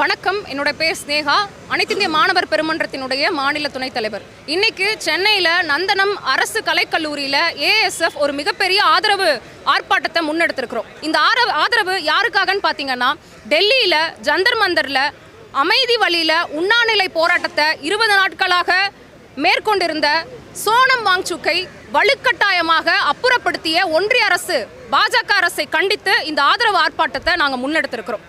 வணக்கம், என்னோட பேர் ஸ்னேகா. அனைத்து இந்திய மாணவர் பெருமன்றத்தினுடைய மாநில துணைத் தலைவர். இன்னைக்கு சென்னையில் நந்தனம் அரசு கலைக்கல்லூரியில் ஏஎஸ்எஃப் ஒரு மிகப்பெரிய ஆதரவு ஆர்ப்பாட்டத்தை முன்னெடுத்திருக்கிறோம். இந்த ஆதரவு யாருக்காகன்னு பார்த்தீங்கன்னா, டெல்லியில் ஜந்தர் மந்தரில் அமைதி வழியில் உண்ணாநிலை போராட்டத்தை 20 நாட்களாக மேற்கொண்டிருந்த சோனம் வாங்சுக்கை வலுக்கட்டாயமாக அப்புறப்படுத்திய ஒன்றிய அரசு பாஜக அரசை கண்டித்து இந்த ஆதரவு ஆர்ப்பாட்டத்தை நாங்கள் முன்னெடுத்திருக்கிறோம்.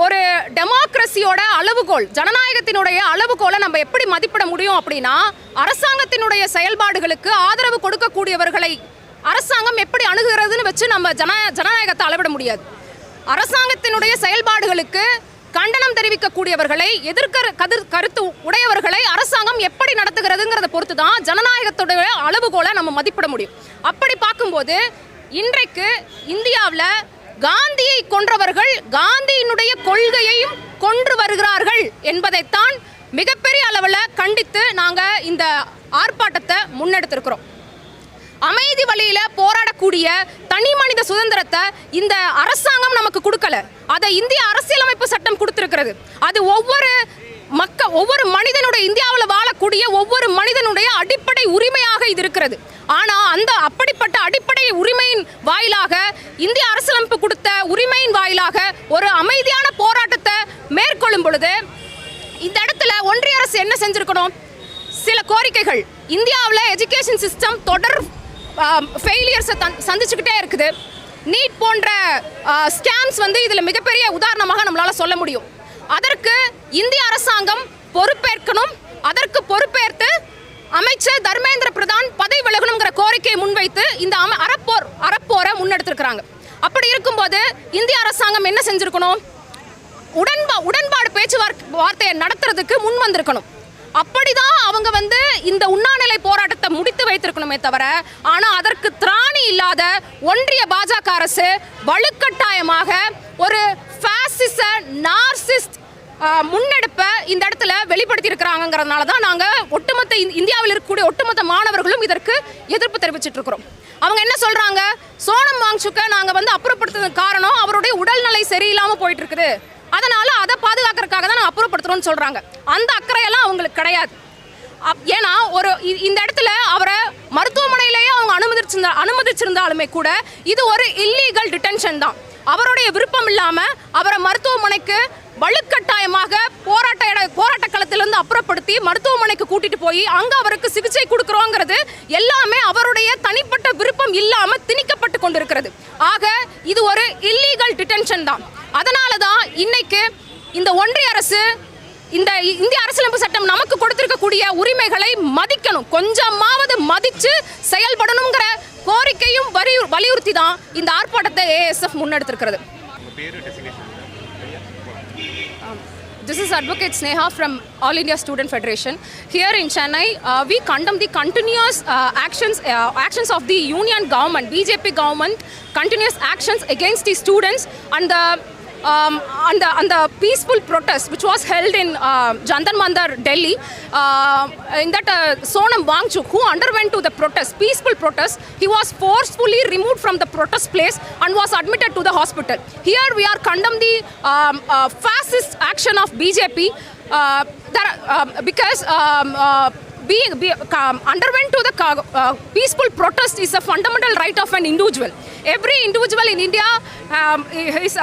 ஒரு டெமோக்ரஸியோட அளவுகோல், ஜனநாயகத்தினுடைய அளவுகோலை நம்ம எப்படி மதிப்பிட முடியும் அப்படின்னா, அரசாங்கத்தினுடைய செயல்பாடுகளுக்கு ஆதரவு கொடுக்கக்கூடியவர்களை அரசாங்கம் எப்படி அணுகுகிறதுன்னு வச்சு நம்ம ஜனநாயகத்தை அளவிட முடியாது. அரசாங்கத்தினுடைய செயல்பாடுகளுக்கு கண்டனம் தெரிவிக்கக்கூடியவர்களை, கருத்து உடையவர்களை அரசாங்கம் எப்படி நடத்துகிறதுங்கிறத பொறுத்து தான் ஜனநாயகத்துடைய அளவுகோலை நம்ம மதிப்பிட முடியும். அப்படி பார்க்கும்போது இன்றைக்கு இந்தியாவில் காந்தியை கொன்றவர்கள் காந்தியினுடைய கொள்கையையும் கொன்று வருகிறார்கள் என்பதைத்தான் மிகப்பெரிய அளவில் கண்டித்து நாங்கள் இந்த ஆர்ப்பாட்டத்தை முன்னெடுத்திருக்கிறோம். அமைதி வழியில் போராடக்கூடிய தனி மனித சுதந்திரத்தை இந்த அரசாங்கம் நமக்கு கொடுக்கல, அதை இந்திய அரசியலமைப்பு சட்டம் கொடுத்திருக்கிறது. அது ஒவ்வொரு மனிதனுடைய, இந்தியாவில் வாழக்கூடிய ஒவ்வொரு மனிதனுடைய அடிப்படை உரிமையாக இது இருக்கிறது. ஆனால் அப்படிப்பட்ட அடிப்படை உரிமையின் வாயிலாக, இந்திய அரசியலமைப்பு கொடுத்த உரிமையின் வாயிலாக ஒரு அமைதியான போராட்டத்தை மேற்கொள்ளும் பொழுது இந்த இடத்துல ஒன்றிய அரசு என்ன செஞ்சிருக்கணும்? சில கோரிக்கைகள். இந்தியாவில் எஜுகேஷன் சிஸ்டம் தொடர் ஃபெயிலியர்ஸை சந்திச்சுக்கிட்டே இருக்குது. நீட் போன்ற ஸ்கேம்ஸ் இதில் மிகப்பெரிய உதாரணமாக நம்மளால் சொல்ல முடியும். அதற்கு இந்திய அரசாங்கம் பொறுப்பேற்கணும். அதற்கு பொறுப்பேற்று அமைச்சர் தர்மேந்திர பிரதான் பதவி விலகணுங்கிற கோரிக்கையை முன்வைத்து இந்த அறப்போரை முன்னெடுத்திருக்கிறாங்க. அப்படி இருக்கும்போது இந்திய அரசாங்கம் என்ன செஞ்சிருக்கணும்? உடன்பாடு பேச்சுவார்த்தையை நடத்துறதுக்கு முன் வந்திருக்கணும். அப்படிதான் அவங்க இந்த உண்ணாநிலை போராட்டத்தை முடித்து வைத்திருக்கணுமே தவிர, ஆனால் அதற்கு திராணி இல்லாத ஒன்றிய பாஜக அரசு வலுக்கட்டாயமாக ஒரு பாசிச நார்சிஸ்ட் முன்னெடுப்பை இந்த இடத்துல வெளிப்படுத்தி இருக்கிறாங்கிறதுனால தான் நாங்கள் ஒட்டுமொத்த இந்தியாவில் இருக்கக்கூடிய ஒட்டுமொத்த மாணவர்களும் இதற்கு எதிர்ப்பு தெரிவிச்சிட்டு இருக்கிறோம். அவங்க என்ன சொல்றாங்க? சோனம் வாங்சுக்கை நாங்கள் அப்புறப்படுத்துறதுக்கு காரணம் அவருடைய உடல்நிலை சரியில்லாமல் போயிட்டு இருக்குது, அதனால அதை பாதுகாக்கிறதுக்காக தான் நாங்கள் அப்புறப்படுத்துறோம்னு சொல்றாங்க. அந்த அக்கறையெல்லாம் அவங்களுக்கு கிடையாது. ஏன்னா இந்த இடத்துல அவரை மருத்துவமனையிலேயே அவங்க அனுமதிச்சிருந்தாலுமே கூட இது ஒரு இல்லீகல் டிடென்ஷன் தான். அவருடைய விருப்பம் இல்லாமல் அவரை மருத்துவமனைக்கு வலுக்கட்டாயமாக போராட்ட களத்திலிருந்து அப்புறப்படுத்தி மருத்துவமனைக்கு கூட்டிட்டு போய் அங்கே அவருக்கு சிகிச்சை கொடுக்குறோங்கிறது எல்லாமே அவருடைய தனிப்பட்ட விருப்பம் இல்லாமல் திணிக்கப்பட்டு கொண்டிருக்கிறது. ஆக இது ஒரு இல்லீகல் டிடென்ஷன் தான். அதனால தான் இன்னைக்கு இந்த ஒன்றிய அரசு இந்த இந்திய அரசியலமைப்பு சட்டம் நமக்கு கொடுத்திருக்கக்கூடிய உரிமைகளை மதிக்கணும், கொஞ்சமாவது மதித்து செயல்படணுங்கிற கோரிக்கையும் வலியுறுத்தி தான் இந்த ஆர்ப்பாட்டத்தை ASF முன்னெடுத்திருக்கிறது. This is Advocate Sneha from All India Student Federation. Here in Chennai, we condemn the continuous actions of the union government, BJP government, continuous actions against the students and the peaceful protest which was held in Jantar Mandar, Delhi. In that Sonam Wangchuk, who underwent to the peaceful protest, he was forcefully removed from the protest place and was admitted to the hospital. Here we are condemn the fascist action of BJP because underwent to the peaceful protest is a fundamental right of an individual. Every individual in India is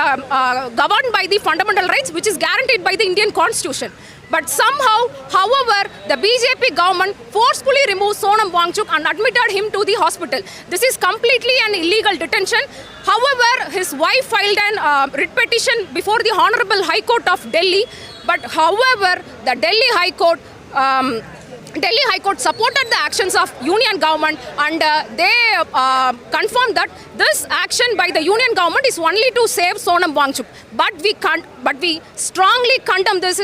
governed by the fundamental rights which is guaranteed by the Indian Constitution. But somehow, however, the BJP government forcefully removed Sonam Wangchuk and admitted him to the hospital. This is completely an illegal detention. However, his wife filed an writ petition before the Honorable High Court of Delhi. But however, the Delhi High Court supported the actions of union government and they confirmed that this action by the union government is only to save Sonam Wangchuk. But we strongly condemn this.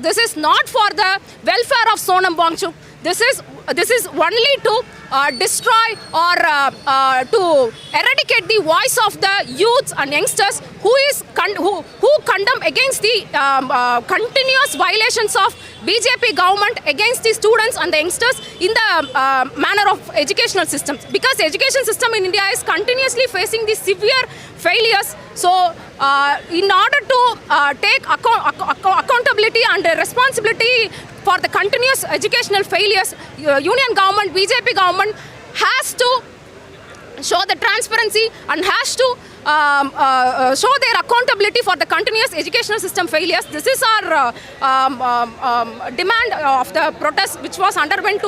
This is not for the welfare of Sonam Wangchuk. This is only to destroy or to eradicate the voice of the youths and youngsters who condemn against the continuous violations of BJP government against the students and the youngsters in the manner of educational systems. Because education system in India is continuously facing the severe failures. So in order to take accountability and responsibility for the continuous educational failures, union government, BJP government has to show the transparency and has to show their accountability for the continuous educational system failures. This is our demand of the protest which was underwent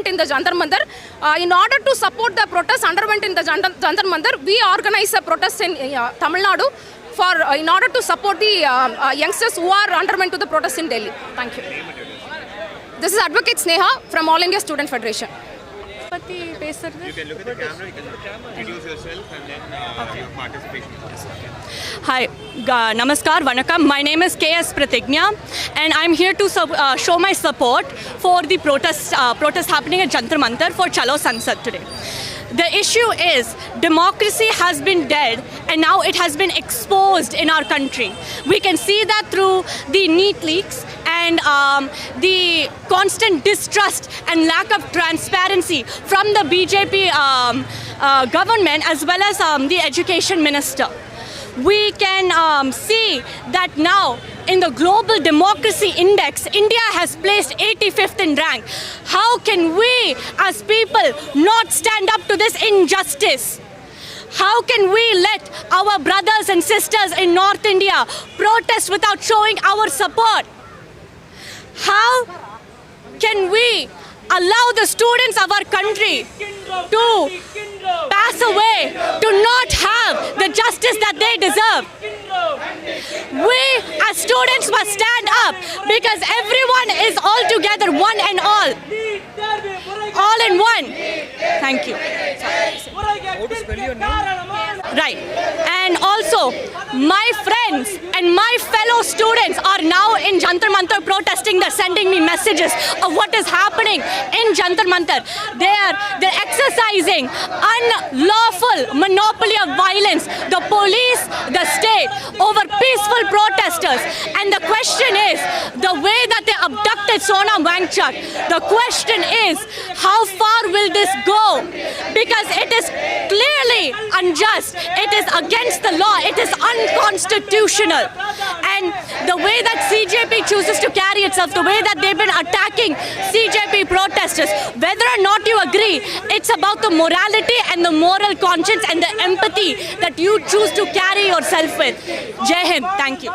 in the Jantar Mantar. In order to support the protest underwent in the Jantar Mantar, we organize a protest in Tamil Nadu in order to support the youngsters who are underwent to the protest in Delhi. Thank you. This is Advocate Sneha from All India Student Federation. You can look at the camera, you can introduce yourself and then your participation. Hi, Namaskar, Vanakkam. My name is K.S. Pratignya and I'm here to show my support for the protest happening at Jantar Mantar for Chalo Sansad today. The issue is democracy has been dead and now it has been exposed in our country. We can see that through the NEET leaks and the constant distrust and lack of transparency from the BJP government as well as the education minister. We can see that now in the Global Democracy Index, India has placed 85th in rank. How can we as people not stand up to this injustice? How can we let our brothers and sisters in North India protest without showing our support? How can we allow the students of our country to pass away, to not have the justice that they deserve? We as students must stand up because everyone is all together, one and all in one. Thank you. Right. And also, my friends and my fellow students are now in Jantar Mantar protesting. They're sending me messages of what is happening in Jantar Mantar. They're exercising unlawful monopoly of violence, the police, the state, over peaceful protesters. And the question is, the way that they abducted Sonam Wangchuck, the question is, how far will this go? Because it is clearly unjust. It is against the law. It is unconstitutional. And the way that CJP chooses to carry itself, the way that they've been attacking CJP protesters, whether or not you agree, it's about the morality and the moral conscience and the empathy that you choose to carry yourself with. Jai Hind. Thank you.